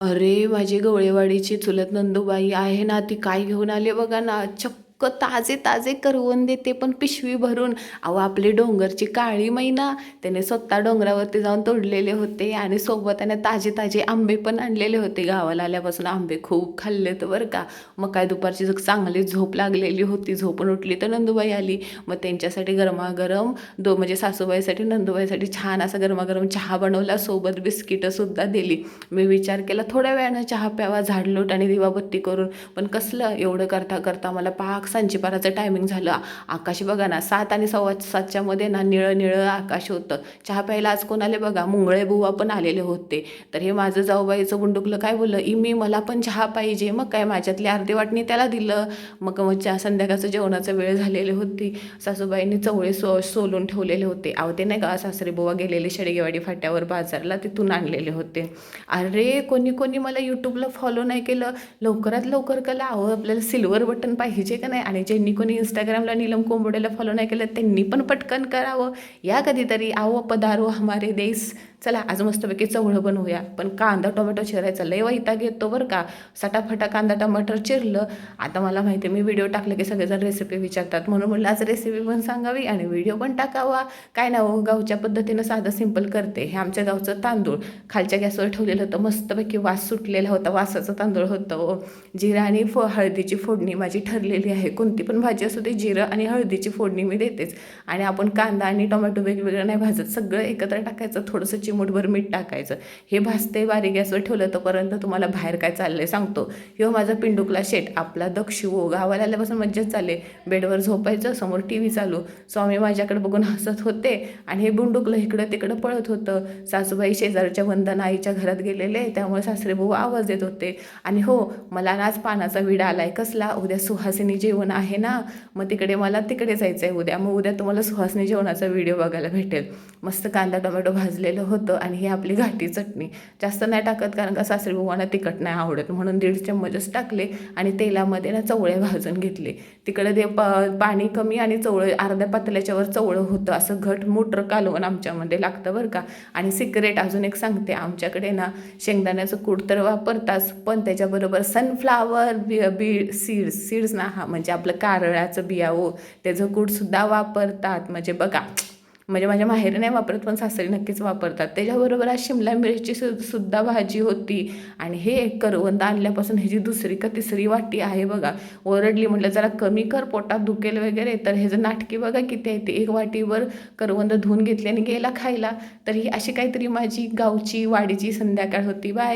अरे, माझी गवळेवाडीची चुलत नंदूबाई आहे ना, ती काय घेऊन आली बघा ना, चक्क ताजे-ताजे करवंदे, ते पण पिशवी भरून. अहो, आपली डोंगरची काळी मैना, त्याने स्वतः डोंगरावरती जाऊन तोडलेले होते आणि सोबत त्याने ताजे-ताजे आंबे पण आणलेले होते. गावाला आल्यापासून आंबे खूप खाल्लेत बरं का. मग काय दुपारची चांगली झोप लागलेली होती. झोपून उठली तर नंदूबाई आली. मग त्यांच्यासाठी गरमागरम म्हणजे सासूबाईसाठी, नंदूबाईसाठी छान असा गरमागरम चहा बनवला, सोबत बिस्किटंसुद्धा दिली. मी विचार केला थोड्या वेळानं चहा प्यावा, झाडलोट आणि दिवाबत्ती करून, पण कसलं एवढं करता करता मला पाक सांजेपाराचं टायमिंग झालं. आकाश बघा ना, 7 आणि 7:15च्या मध्ये ना निळं निळं आकाश होतं. चहा प्यायला आज कोण आले बघा, मुंगळे बुवा पण आलेले होते. तर हे माझं जाऊबाईचं बुंडुकलं काय बोललं, मी मला पण चहा पाहिजे. मग काय माझ्यातली अर्धी वाटणी त्याला दिलं. मग चहा संध्याकाळचं जेवणाचं वेळ झालेली होती. सासूबाईंनी चवळे सोलून ठेवलेले होते. अहो ते नाही का सासरे बुवा गेलेले शेडगेवाडी फाट्यावर बाजारला, तिथून आणलेले होते. अरे, कोणी कोणी मला यूट्यूबला फॉलो नाही केलं, लवकरात लवकर करा. अहो, आपल्याला सिल्वर बटन पाहिजे का नाही. आणि ज्यांनी कोणी इंस्टाग्रामला नीलम कोंबडेला फॉलो नाही केलं, त्यांनी पण पटकन करावं. या कधीतरी, आओ पधारो हमारे देश. चला आज मस्तपैकी चवळं बनवूया. पण कांदा टोमॅटो चिरायचा लय वैताग येतो बरं का. सटाफटा कांदा टमाटर चिरलं. आता मला माहिती आहे, मी व्हिडिओ टाकले की सगळेजण रेसिपी विचारतात, म्हणून म्हटलं आज रेसिपी पण सांगावी आणि व्हिडिओ पण टाकावा. काय ना हो, गावच्या पद्धतीनं साधं सिंपल करते. हे आमच्या गावचं तांदूळ खालच्या गॅसवर ठेवलेलं होतं, मस्तपैकी वास सुटलेला होता, वासाचं तांदूळ होतं. जिरं आणि हळदीची फोडणी माझी ठरलेली आहे. कोणती पण भाजी असू दे, जिरं आणि हळदीची फोडणी मी देतेच. आणि आपण कांदा आणि टोमॅटो वेगवेगळं नाही भाजत, सगळं एकत्र टाकायचं, थोडंसं चिमूटभर मीठ टाकायचं. हे भाजते बारीक गॅसवर ठेवलं तोपर्यंत तुम्हाला बाहेर काय चाललंय सांगतो. ह्यो माझा पिंडुकला शेट, आपला दक्षिवो, गावाला आल्यापासून मज्जाच चालले. बेडवर झोपायचं, समोर TV चालू, स्वामी माझ्याकडे बघून हसत होते आणि हे बुंडुकलं इकडं तिकडं पळत होतं. सासूबाई शेजारच्या वंदना आईच्या घरात गेलेले, त्यामुळे सासरे भाऊ आवाज देत होते. आणि हो, मला आज पानाचा विडा आलाय. कसला? उद्या सुहासिनी जेवण आहे ना, मग मला तिकडे जायचं आहे उद्या. मग उद्या तुम्हाला सुहासिनी जेवणाचा व्हिडिओ बघायला भेटेल. मस्त कांदा टोमॅटो भाजलेलं होतं आणि ही आपली घाटी चटणी. जास्त नाही टाकत, कारण का सासरे भावांना तिखट नाही आवडत, म्हणून 1.5 चम्मचच टाकले. आणि तेलामध्ये ना चवळे भाजून घेतले. तिकडे ते पाणी कमी आणि चवळे अर्ध्या पातळ्याच्यावर चवळं होतं. असं घट मोटर कालवण आमच्यामध्ये लागतं बरं का. आणि सिक्रेट अजून एक सांगते, आमच्याकडे ना शेंगदाण्याचं कूट तर वापरताच, पण त्याच्याबरोबर सनफ्लावर सीड्स ना, हा म्हणजे आपलं कारळ्याचं बिया हो, त्याचं कूटसुद्धा वापरतात. म्हणजे बघा, म्हणजे माझ्या माहेरी नाही वापरत, पण सासरी नक्कीच वापरतात. त्याच्याबरोबर आज शिमला मिरची सुद्धा भाजी होती. आणि हे करवंद आणल्यापासून ह्याची दुसरी का तिसरी वाटी आहे बघा. ओरडली, म्हटलं जरा कमी कर, पोटात दुखेल वगैरे. तर ह्याचं नाटकी बघा किती आहे ते. एक वाटीवर करवंद धुवून घेतली आणि गेला खायला. तर ही अशी काहीतरी माझी गावची वाडीची संध्याकाळ होती. बाय.